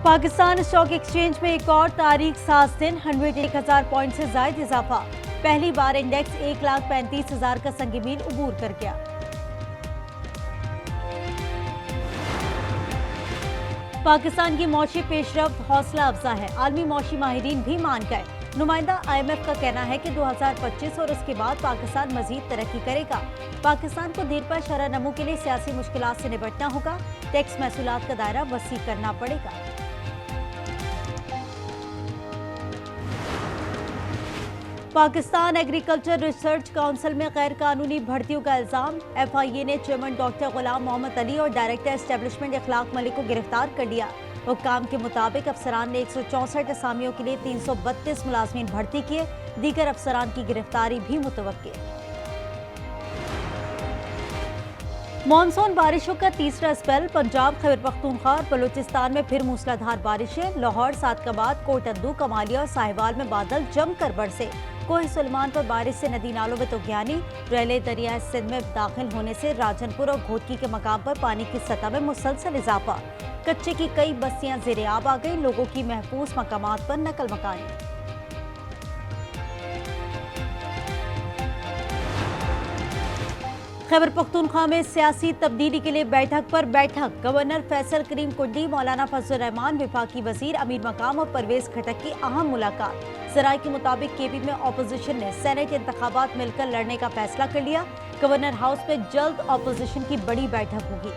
Pakistan stock exchange में एक और तारीख साज दिन 101,000 पॉइंट से ज्यादा इजाफा। पहली बार इंडेक्स 1,35,000 का संग मील अबूर कर गया। पाकिस्तान की मौशी पेशरफ्त हौसला अफजा है, आलमी मौशी माहिरीन भी मान गए। नुमाइंदा IMF का कहना है कि 2025 और उसके बाद पाकिस्तान मजीद तरक्की करेगा। पाकिस्तान को देरपा शरह नमू के लिए सियासी मुश्किलात से निपटना होगा। टैक्स महसूलात का दायरा वसी करना पड़ेगा। पाकिस्तान एग्रीकल्चर रिसर्च काउंसिल में गैर कानूनी भर्तियों का इल्जाम। FIA ने चेयरमैन डॉक्टर गुलाम मोहम्मद अली और डायरेक्टर एस्टेब्लिशमेंट इखलाक मलिक को गिरफ्तार कर लिया। हुक्काम के मुताबिक अफसरान ने 164 असामियों के लिए 332 मुलाजमीन भर्ती किए। दीगर अफसरान की गिरफ्तारी भी मुतवक्किल। मानसून बारिशों का तीसरा स्पेल। पंजाब, खैबर पख्तूनख्वा और बलूचिस्तान में फिर मूसलाधार बारिशें। लाहौर, सादकाबाद, कोटद्दू, कमालिया और साहिवाल में बादल जमकर बरसे। कोह सुलेमान पर बारिश से नदी नालों में तूफ़ानी। रेले दरियाए सिंध में दाखिल होने से राजनपुर और घोटकी के मकाम पर पानी की सतह में मुसलसल इजाफा। कच्चे की कई बस्तियां ज़ेरे-आब आ गई। लोगों की महफूज मकामात पर नकल मकानी। खैबर पख्तूनख्वा में सियासी तब्दीली के लिए बैठक पर बैठक। गवर्नर फैसल करीम कुंडी, मौलाना फजल रहमान, विफाकी वजीर अमीर मकाम और परवेज खटक की अहम मुलाकात। जराये के मुताबिक KP में अपोजिशन ने सेनेट इंतखाबात मिलकर लड़ने का फैसला कर लिया। गवर्नर हाउस में जल्द अपोजिशन की बड़ी बैठक होगी।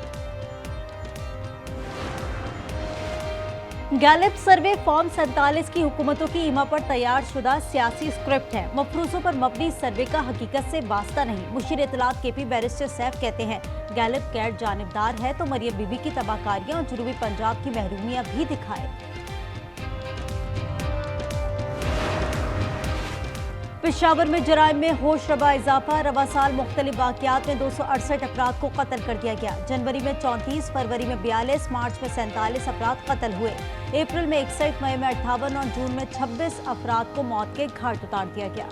गैलेप सर्वे फॉर्म 47 की हुकूमतों की ईमा पर तैयार शुदा सियासी स्क्रिप्ट है। मफरूजों पर मबनी सर्वे का हकीकत से वास्ता नहीं। मुशीर इत्तलात KP बैरिस्टर सैफ कहते हैं गैलेप गैर जानिबदार है तो मरियम बीबी की तबाहकारियां और जनूबी पंजाब की महरूमियां भी दिखाए। पेशावर में जराइम में होश रबा इजाफा। रवा साल मुख्तलिफ वाक़यात में 268 अफराद को कत्ल कर दिया गया। जनवरी में 34, फरवरी में 42, मार्च में 47 अफराद कत्ल हुए। अप्रैल में 61, मई में 58 और जून में 26 अफराद को मौत के घाट उतार दिया गया।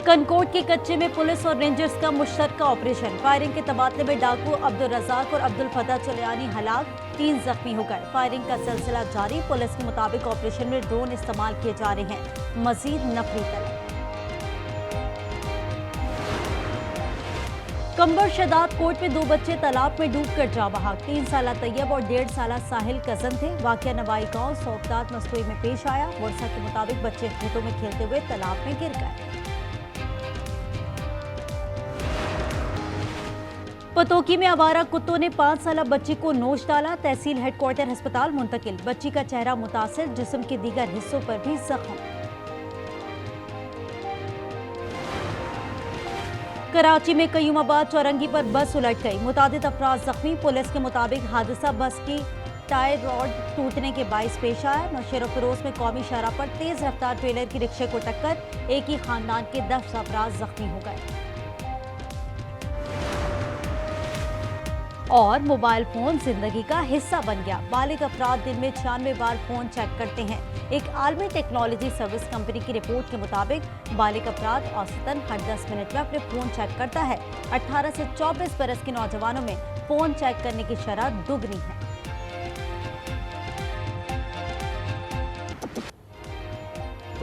कनकोट के कच्चे में पुलिस और रेंजर्स का मुश्तरका ऑपरेशन। फायरिंग के तबादले में डाकू अब्दुल रजाक और अब्दुल फतह चलियानी हलाक, 3 जख्मी हो गए। फायरिंग का सिलसिला जारी। पुलिस के मुताबिक ऑपरेशन में ड्रोन इस्तेमाल किए जा रहे हैं। मजीद नफरी तलब। कंबर शदाब कोट में 2 बच्चे तालाब में डूब कर जा बहा। 3 साला तैयब और 1.5 साला साहिल कजन थे। वाक़या नवाई गांव सौबदाद मस्तूई में पेश आया। वर्षा के मुताबिक बच्चे खेतों में खेलते हुए तालाब में गिर गए। पतोकी में आवारा कुत्तों ने 5 साला बच्ची को नोच डाला। तहसील हेडक्वार्टर अस्पताल मुंतकिल। बच्ची का चेहरा मुतासिर, जिस्म के दीगर हिस्सों पर भी जख्म। कराची में कयूमाबाद चौरंगी पर बस उलट गई। मुतादिद अफराद जख्मी। पुलिस के मुताबिक हादसा बस की टायर रॉड टूटने के बाइस पेश आया। नौशेरो फिरोज में कौमी शाहराह पर तेज रफ्तार ट्रेलर की रिक्शे को टक्कर। एक ही खानदान के 10 अफराद जख्मी हो गए। और मोबाइल फोन जिंदगी का हिस्सा बन गया। बालिग अफराद दिन में 96 बार फोन चेक करते हैं। एक आलमी टेक्नोलॉजी सर्विस कंपनी की रिपोर्ट के मुताबिक बालिग अफराद औसतन हर 10 मिनट में अपने फोन चेक करता है। 18 से 24 बरस के नौजवानों में फोन चेक करने की शरह दुगनी है।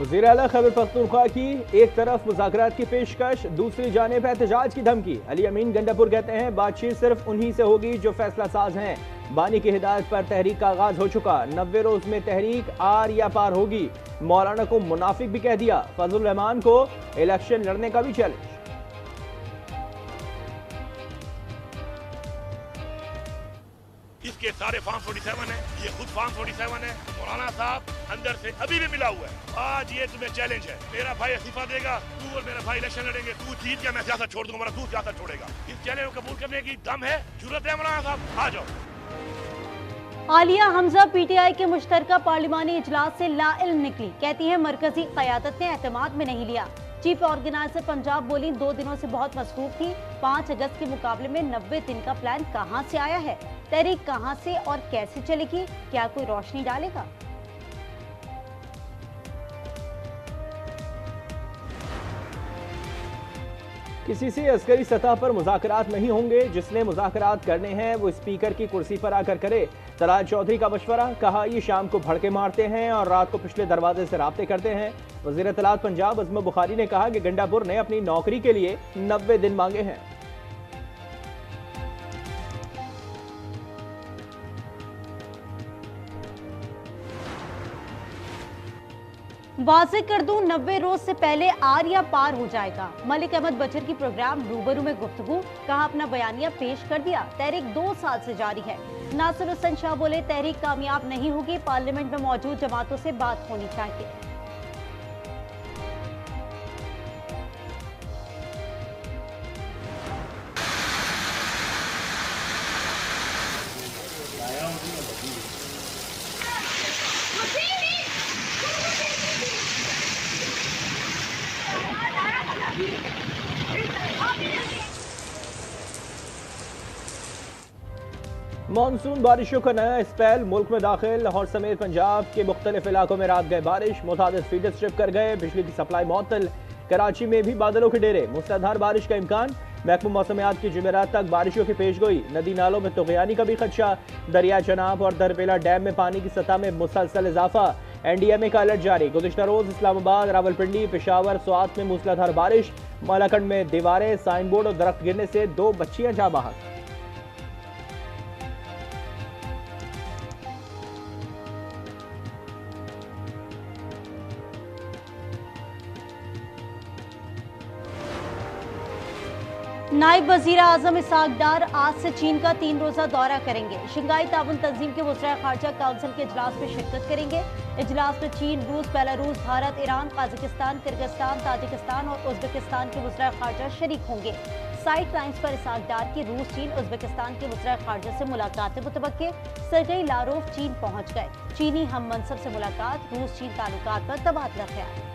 वज़ीर आला खैबर पख्तूनख्वा की एक तरफ मुज़ाकरात की पेशकश, दूसरी जानिब एहतजाज की धमकी। अली अमीन गंडापुर कहते हैं बातचीत सिर्फ उन्हीं से होगी जो फैसला साज हैं। बानी की हिदायत पर तहरीक का आगाज हो चुका। 90 रोज में तहरीक आर या पार होगी। मौलाना को मुनाफिक भी कह दिया। फजल रहमान को इलेक्शन लड़ने का भी चैलेंज। इसके सारे फॉर्म 47 है, ये खुद फॉर्म 47 है। मौलाना साहब अंदर से अभी भी मिला हुआ है। आज ये तुम्हें चैलेंज है। मेरा भाई इस्तीफा देगा, तू और मेरा भाई इलेक्शन लड़ेंगे। तू जीत गया, मैं सियासत छोड़ दूंगा, तू सियासत छोड़ेगा। इस चैलेंज को कबूल करने की दम है, जरूरत है मौलाना साहब, आ जाओ। आलिया हमजा PTI के मुश्तरका पार्लिमानी इजलास से लाइल्म निकली। कहती है मरकजी क़यादत ने एतमाद में नहीं लिया। चीफ ऑर्गेनाइजर पंजाब बोली 2 दिनों से बहुत मसरूफ थी। 5 अगस्त के मुकाबले में 90 दिन का प्लान कहां से आया है? तहरीक कहां से और कैसे चलेगी? क्या कोई रोशनी डालेगा? किसी से अस्करी सतह पर मुज़ाकरात नहीं होंगे, जिसने मुज़ाकरात करने हैं वो स्पीकर की कुर्सी पर आकर करे। तलाल चौधरी का मशवरा, कहा ये शाम को भड़के मारते हैं और रात को पिछले दरवाजे से राब्ते करते हैं। वज़ीर तलात पंजाब अज़म बुखारी ने कहा कि गंडापुर ने अपनी नौकरी के लिए 90 दिन मांगे हैं। वाज़ेह कर दूं 90 रोज से पहले आर या पार हो जाएगा। मलिक अहमद बचर की प्रोग्राम रूबरू में गुफ्तगू, कहा अपना बयानिया पेश कर दिया। तहरीक 2 साल से जारी है। नासिर हुसैन शाह बोले तहरीक कामयाब नहीं होगी, पार्लियामेंट में मौजूद जमातों से बात होनी चाहिए। मानसून बारिशों का नया स्पेल मुल्क में दाखिल। लाहौर समेत पंजाब के मुख्तलिफ इलाकों में रात गए बारिश, मुतादिद फीडर स्ट्रिप कर गए, बिजली की सप्लाई मुअत्तल। कराची में भी बादलों के डेरे, मूसलाधार बारिश का इम्कान। महकमा मौसमियात की जुमेरात तक बारिशों की पेशगोई। नदी नालों में तुग़यानी का भी खदशा। दरिया चनाब और दरपेला डैम में पानी की सतह में मुसलसल इजाफा। NDMA का अलर्ट जारी। गुज़िश्ता रोज इस्लामाबाद, रावलपिंडी, पेशावर, स्वात में मूसलाधार बारिश। मालाकंड में दीवारें, साइन बोर्ड और दरख्त गिरने से 2 बच्चियां जाँ बहक। नायब वजीर आजम इसहाक डार आज से चीन का 3 रोजा दौरा करेंगे। शंघाई ताउन तंजीम के वज़ीर खारजा काउंसिल के इजलास में शिरकत करेंगे। इजलास में चीन, रूस, Belarus, Bharat, Iran, Kazakhstan, Kyrgyzstan, Tajikistan और उज़्बेकिस्तान के वज़ीर खारजा शरीक होंगे। साइड लाइन्स पर इसहाक डार की रूस, चीन, उज़्बेकिस्तान के वज़ीर खारजा से मुलाकातें मुतवक्के। सरगई लारोव चीन पहुंच गए। चीनी हम मनसब से मुलाकात, रूस चीन ताल्लुकात पर तबादला ख्याल।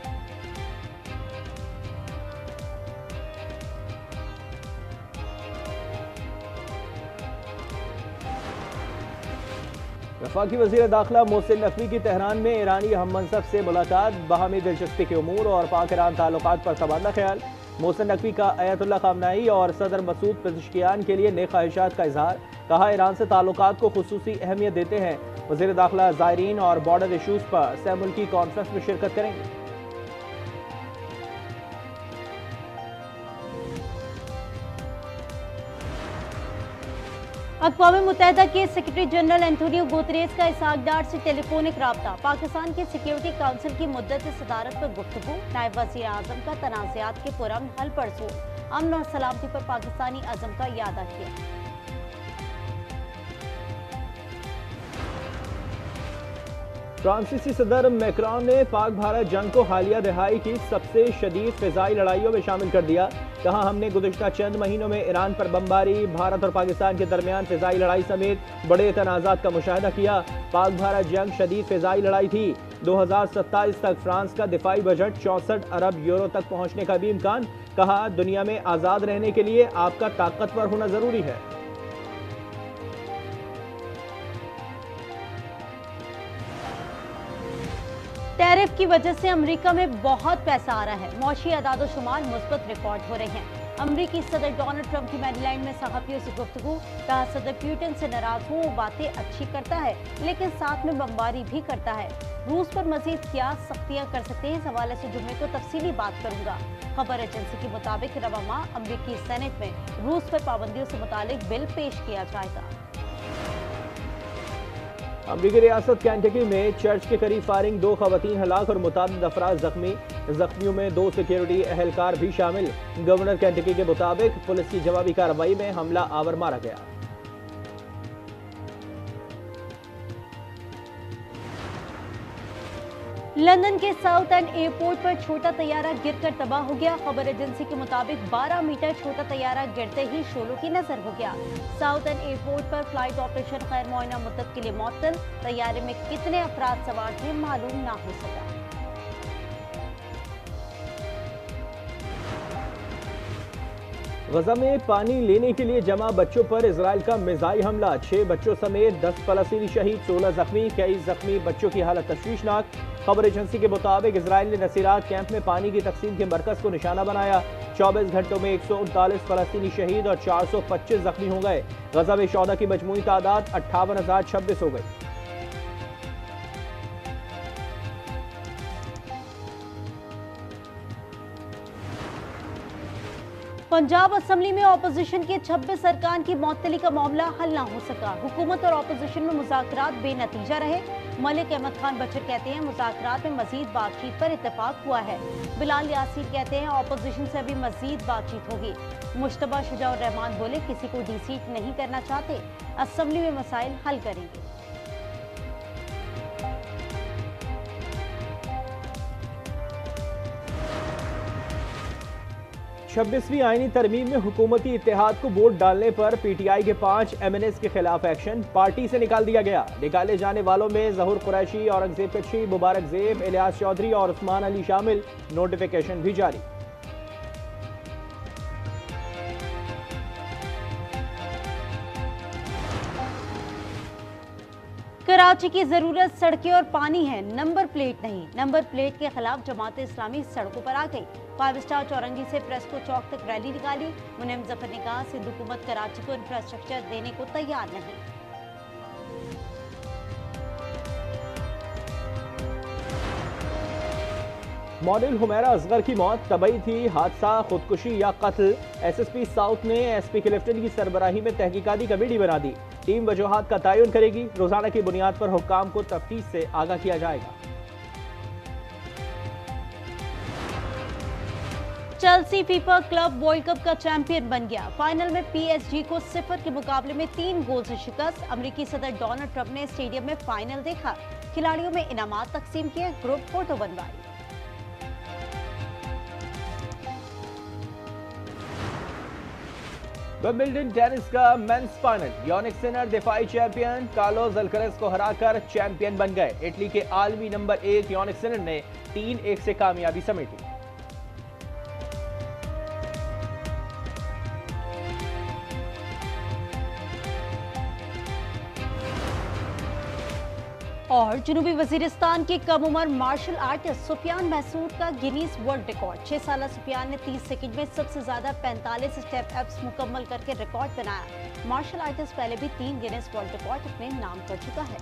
वफाकी वज़ीर दाखिला मोहसिन नकवी की तेहरान में ईरानी हम मनसब से मुलाकात। बाहमी दिलचस्पी के उमूर और पाक ईरान ताल्लुकात पर तबादला ख्याल। मोहसिन नकवी का अयतुल्लाह ख़ामनाई और सदर मसूद पेज़ेश्कियान के लिए नेक ख्वाहिशात का इजहार। कहा ईरान से ताल्लुकात को खुसूसी अहमियत देते हैं। वज़ीर दाखिला ज़ायरीन और बॉर्डर इशूज़ पर सहमुल्की कॉन्फ्रेंस में शिरकत करेंगे। अक़वाम मुत्तहिदा के सेक्रेटरी जनरल एंटोनियो गुतरेस का इसहाक डार से टेलीफोनिक राब्ता। पाकिस्तान के सिक्योरिटी काउंसिल की मुद्दत सदारत पर गुफ्तगू। नायब वज़ीर आज़म का तनाज़ात के पुरअमन हल परसू। अमन और सलामती पर पाकिस्तानी अज़म का यादा किया। फ्रांसीसी सदर मैक्रोन ने पाक भारत जंग को हालिया दहाई की सबसे शदीद फ़िज़ाई लड़ाइयों में शामिल कर दिया। कहा हमने गुज़िश्ता चंद महीनों में ईरान पर बमबारी, भारत और पाकिस्तान के दरमियान फ़िज़ाई लड़ाई समेत बड़े तनाज़ात का मुशाहिदा किया। पाक भारत जंग शदीद फ़िज़ाई लड़ाई थी। 2027 तक फ्रांस का दिफाई बजट 64 अरब यूरो तक पहुँचने का भी इम्कान। कहा दुनिया में आज़ाद रहने के लिए आपका ताकतवर होना ज़रूरी है। टैरिफ की वजह से अमेरिका में बहुत पैसा आ रहा है। मौशी अदाद-ओ-शुमार मुस्बत रिकॉर्ड हो रहे हैं। अमेरिकी सदर डोनाल्ड ट्रंप की मैरीलैंड में सहाफ़ियों से गुफ्तगू। कहा सदर पुतिन से नाराज हूँ, वो बातें अच्छी करता है लेकिन साथ में बमबारी भी करता है। रूस पर मजीद क्या सख्तियाँ कर सकते हैं, इस हवाले से जुम्मे को तफसीली बात करूंगा। खबर एजेंसी के मुताबिक रवा माह अमरीकी सेनेट में रूस पर पाबंदियों से मुतालिक बिल पेश किया जाएगा। अमरीकी रियासत कैंटकी में चर्च के करीब फायरिंग, 2 खवातीन हलाक और मुताबिद अफराद जख्मी। जख्मियों में 2 सिक्योरिटी एहलकार भी शामिल। गवर्नर कैंटकी के मुताबिक पुलिस की जवाबी कार्रवाई में हमला आवर मारा गया। लंदन के साउथ एंड एयरपोर्ट पर छोटा तैयारा गिरकर तबाह हो गया। खबर एजेंसी के मुताबिक 12 मीटर छोटा तैयारा गिरते ही शोलों की नजर हो गया। साउथ एंड एयरपोर्ट पर फ्लाइट ऑपरेशन गैर मुअय्यना मुद्दत के लिए मुअत्तल। तैयारे में कितने अफराद सवार थे मालूम ना हो सका। गजा में पानी लेने के लिए जमा बच्चों पर इजराइल का मिसाइल हमला। 6 बच्चों समेत 10 फलस्तीनी शहीद, 16 जख्मी। कई जख्मी बच्चों की हालत तशवीशनाक। खबर एजेंसी के मुताबिक इसराइल ने नसीरात कैंप में पानी की तकसीम के मरकज को निशाना बनाया। 24 घंटों में 139 फलस्तीनी शहीद और 425 जख्मी हो गए। गजा में शौदा की मजमूई तादाद 58,026 हो गई। पंजाब असेंबली में ऑपोजिशन के 26 अरकान की मअतली का मामला हल न हो सका। हुकूमत और ऑपोजिशन में मुज़ाकरात बेनतीजा रहे। मलिक अहमद खान बचर कहते हैं मुज़ाकरात में मजीद बातचीत पर इत्तेफाक हुआ है। बिलाल यासीर कहते हैं ऑपोजिशन से अभी मजीद बातचीत होगी। मुश्तबा शुजाउर रहमान बोले किसी को डिसीट नहीं करना चाहते, असेंबली में मसाइल हल करेंगे। 26वीं आईनी तरमीम में हुकूमती इत्तेहाद को वोट डालने पर पीटीआई के 5 MNAs के खिलाफ एक्शन। पार्टी से निकाल दिया गया। निकाले जाने वालों में जहूर कुरैशी, औरंगजेब कच्छी, मुबारक जेब, इलियास चौधरी और उस्मान अली शामिल। नोटिफिकेशन भी जारी। कराची की जरूरत सड़कें और पानी है, नंबर प्लेट नहीं। नंबर प्लेट के खिलाफ जमात इस्लामी सड़कों पर आ गई। 5 स्टार चौरंगी से प्रेस्को चौक तक रैली निकाली। मुनीम जफर ने कहा सिंध हुकूमत कराची को इंफ्रास्ट्रक्चर देने को तैयार नहीं। मॉडल हुमैरा असगर की मौत तबई थी, हादसा, खुदकुशी या कत्ल? SSP साउथ ने SP क्लिफ्टन की सरबराही में तहकीकाती कमेटी बना दी। टीम वजूहात का तयन करेगी। रोजाना की बुनियाद पर हुक्काम को तफ्तीश से आगाह किया जाएगा। Chelsea FIFA club world cup का चैंपियन बन गया। फाइनल में PSG को 0 के मुकाबले में 3 गोल से शिकस्त। अमेरिकी सदर डोनाल्ड ट्रंप ने स्टेडियम में फाइनल देखा। खिलाड़ियों में इनामात तकसीम किए, ग्रुप फोटो बनवाई। विंबलडन टेनिस का मेंस फाइनल। यानिक सिनर दिफाई चैंपियन कार्लोस अल्कराज को हराकर चैंपियन बन गए। इटली के आलमी नंबर 1 यानिक सिनर ने 3-1 से कामयाबी समेटी। और जनूबी वजीरिस्तान के कम उम्र मार्शल आर्टिस्ट सुफियान महसूद का गिनीज वर्ल्ड रिकॉर्ड। 6 साल सुफियान ने 30 सेकंड में सबसे ज्यादा 45 स्टेप एप्स मुकम्मल करके रिकॉर्ड बनाया। मार्शल आर्टिस्ट पहले भी 3 गिनीज वर्ल्ड रिकॉर्ड अपने नाम कर चुका है।